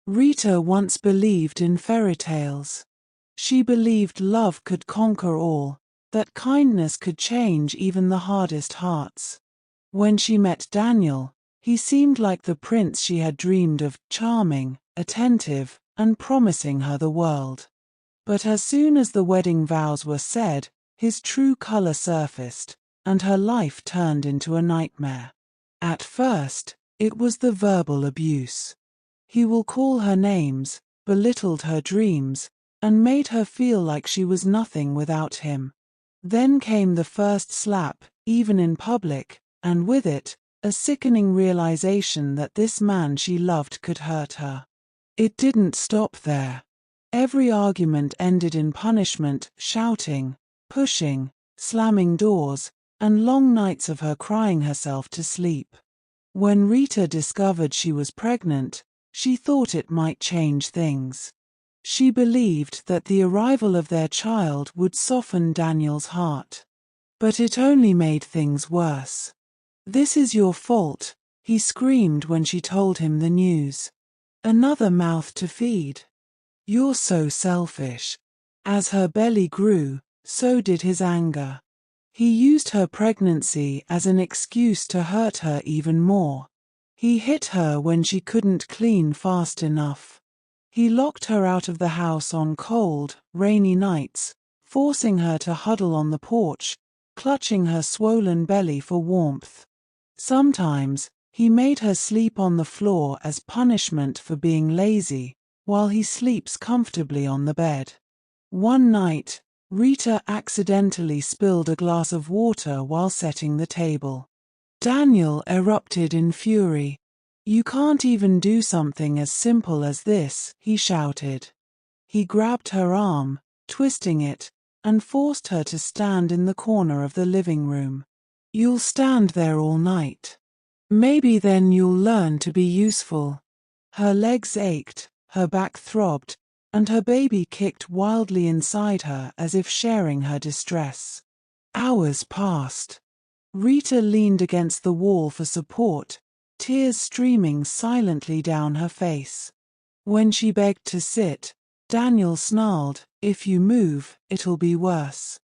Rita once believed in fairy tales. She believed love could conquer all, that kindness could change even the hardest hearts. When she met Daniel, he seemed like the prince she had dreamed of, charming, attentive, and promising her the world. But as soon as the wedding vows were said, his true color surfaced, and her life turned into a nightmare. At first, it was the verbal abuse. He will call her names, belittled her dreams, and made her feel like she was nothing without him. Then came the first slap, even in public, and with it, a sickening realization that this man she loved could hurt her. It didn't stop there. Every argument ended in punishment, shouting, pushing, slamming doors, and long nights of her crying herself to sleep. When Rita discovered she was pregnant, she thought it might change things. She believed that the arrival of their child would soften Daniel's heart. But it only made things worse. "This is your fault," he screamed when she told him the news. "Another mouth to feed. You're so selfish." As her belly grew, so did his anger. He used her pregnancy as an excuse to hurt her even more. He hit her when she couldn't clean fast enough. He locked her out of the house on cold, rainy nights, forcing her to huddle on the porch, clutching her swollen belly for warmth. Sometimes, he made her sleep on the floor as punishment for being lazy, while he sleeps comfortably on the bed. One night, Rita accidentally spilled a glass of water while setting the table. Daniel erupted in fury. "You can't even do something as simple as this," he shouted. He grabbed her arm, twisting it, and forced her to stand in the corner of the living room. "You'll stand there all night. Maybe then you'll learn to be useful." Her legs ached, her back throbbed, and her baby kicked wildly inside her as if sharing her distress. Hours passed. Rita leaned against the wall for support, tears streaming silently down her face. When she begged to sit, Daniel snarled, "If you move, it'll be worse."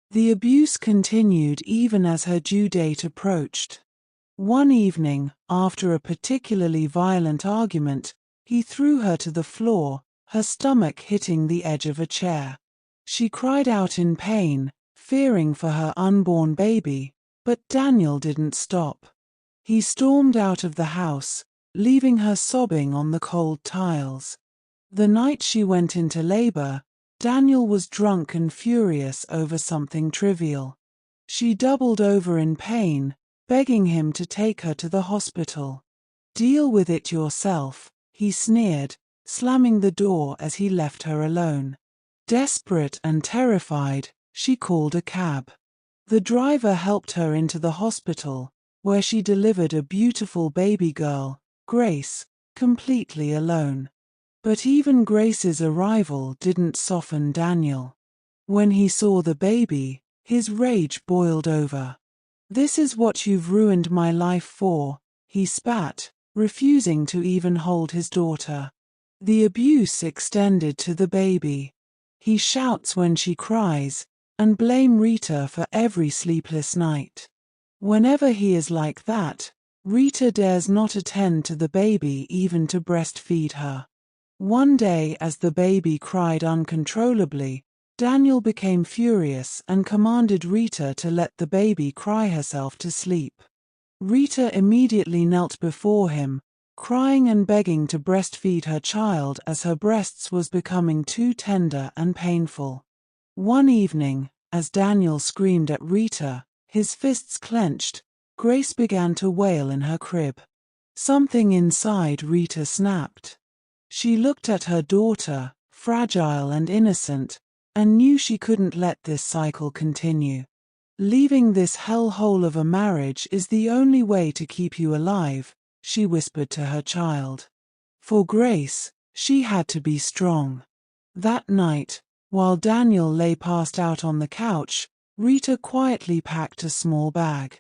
The abuse continued even as her due date approached. One evening, after a particularly violent argument, he threw her to the floor, her stomach hitting the edge of a chair. She cried out in pain, fearing for her unborn baby, but Daniel didn't stop. He stormed out of the house, leaving her sobbing on the cold tiles. The night she went into labor, Daniel was drunk and furious over something trivial. She doubled over in pain, begging him to take her to the hospital. "Deal with it yourself," he sneered, slamming the door as he left her alone. Desperate and terrified, she called a cab. The driver helped her into the hospital, where she delivered a beautiful baby girl, Grace, completely alone. But even Grace's arrival didn't soften Daniel. When he saw the baby, his rage boiled over. "This is what you've ruined my life for," he spat, refusing to even hold his daughter. The abuse extended to the baby. He shouts when she cries, and blames Rita for every sleepless night. Whenever he is like that, Rita dares not attend to the baby even to breastfeed her. One day, as the baby cried uncontrollably, Daniel became furious and commanded Rita to let the baby cry herself to sleep. Rita immediately knelt before him, crying and begging to breastfeed her child as her breasts was becoming too tender and painful. One evening, as Daniel screamed at Rita, his fists clenched, Grace began to wail in her crib. Something inside Rita snapped. She looked at her daughter, fragile and innocent, and knew she couldn't let this cycle continue. "Leaving this hellhole of a marriage is the only way to keep you alive," she whispered to her child. For Grace, she had to be strong. That night, while Daniel lay passed out on the couch, Rita quietly packed a small bag.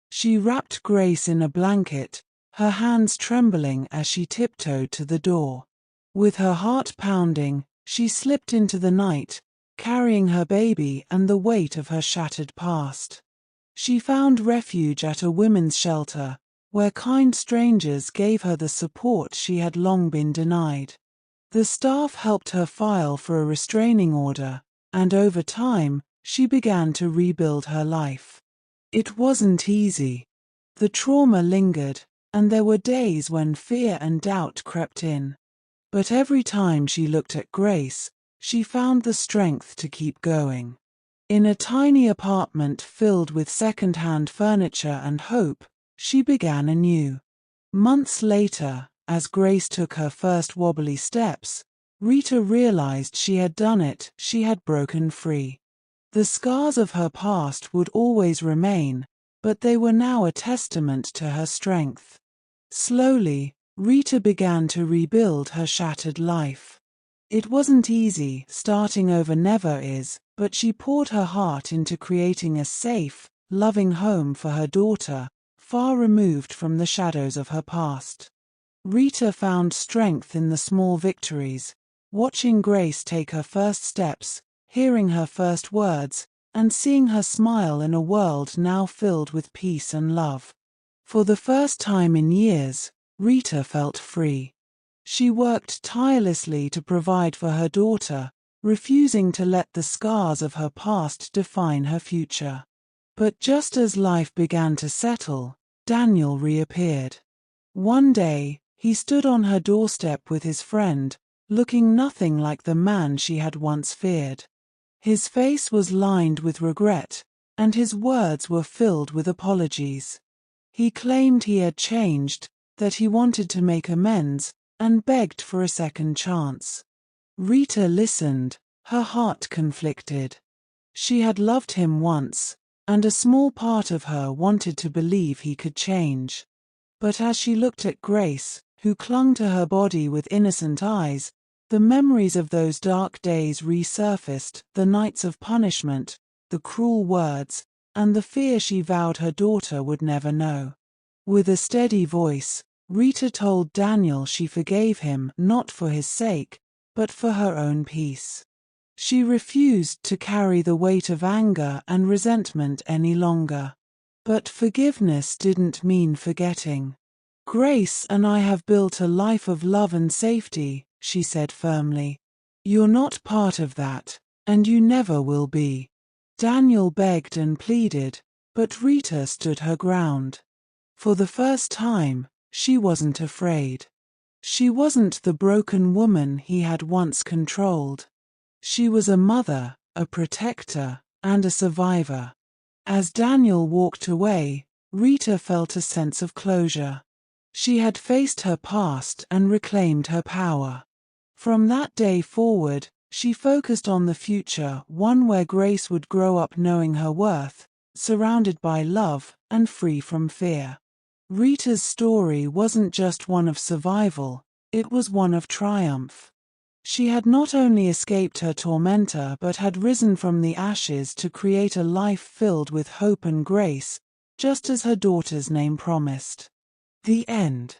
She wrapped Grace in a blanket, her hands trembling as she tiptoed to the door. With her heart pounding, she slipped into the night, carrying her baby and the weight of her shattered past. She found refuge at a women's shelter, where kind strangers gave her the support she had long been denied. The staff helped her file for a restraining order, and over time, she began to rebuild her life. It wasn't easy. The trauma lingered, and there were days when fear and doubt crept in. But every time she looked at Grace, she found the strength to keep going. In a tiny apartment filled with second-hand furniture and hope, she began anew. Months later, as Grace took her first wobbly steps, Rita realized she had done it. She had broken free. The scars of her past would always remain, but they were now a testament to her strength. Slowly, Rita began to rebuild her shattered life. It wasn't easy, starting over never is, but she poured her heart into creating a safe, loving home for her daughter, far removed from the shadows of her past. Rita found strength in the small victories, watching Grace take her first steps, hearing her first words, and seeing her smile in a world now filled with peace and love. For the first time in years, Rita felt free. She worked tirelessly to provide for her daughter, refusing to let the scars of her past define her future. But just as life began to settle, Daniel reappeared. One day, he stood on her doorstep with his friend, looking nothing like the man she had once feared. His face was lined with regret, and his words were filled with apologies. He claimed he had changed, that he wanted to make amends, and begged for a second chance. Rita listened, her heart conflicted. She had loved him once, and a small part of her wanted to believe he could change. But as she looked at Grace, who clung to her body with innocent eyes, the memories of those dark days resurfaced, the nights of punishment, the cruel words, and the fear she vowed her daughter would never know. With a steady voice, Rita told Daniel she forgave him not for his sake, but for her own peace. She refused to carry the weight of anger and resentment any longer. But forgiveness didn't mean forgetting. "Grace and I have built a life of love and safety," she said firmly. "You're not part of that, and you never will be." Daniel begged and pleaded, but Rita stood her ground. For the first time, she wasn't afraid. She wasn't the broken woman he had once controlled. She was a mother, a protector, and a survivor. As Daniel walked away, Rita felt a sense of closure. She had faced her past and reclaimed her power. From that day forward, she focused on the future, one where Grace would grow up knowing her worth, surrounded by love, and free from fear. Rita's story wasn't just one of survival, it was one of triumph. She had not only escaped her tormentor but had risen from the ashes to create a life filled with hope and grace, just as her daughter's name promised. The end.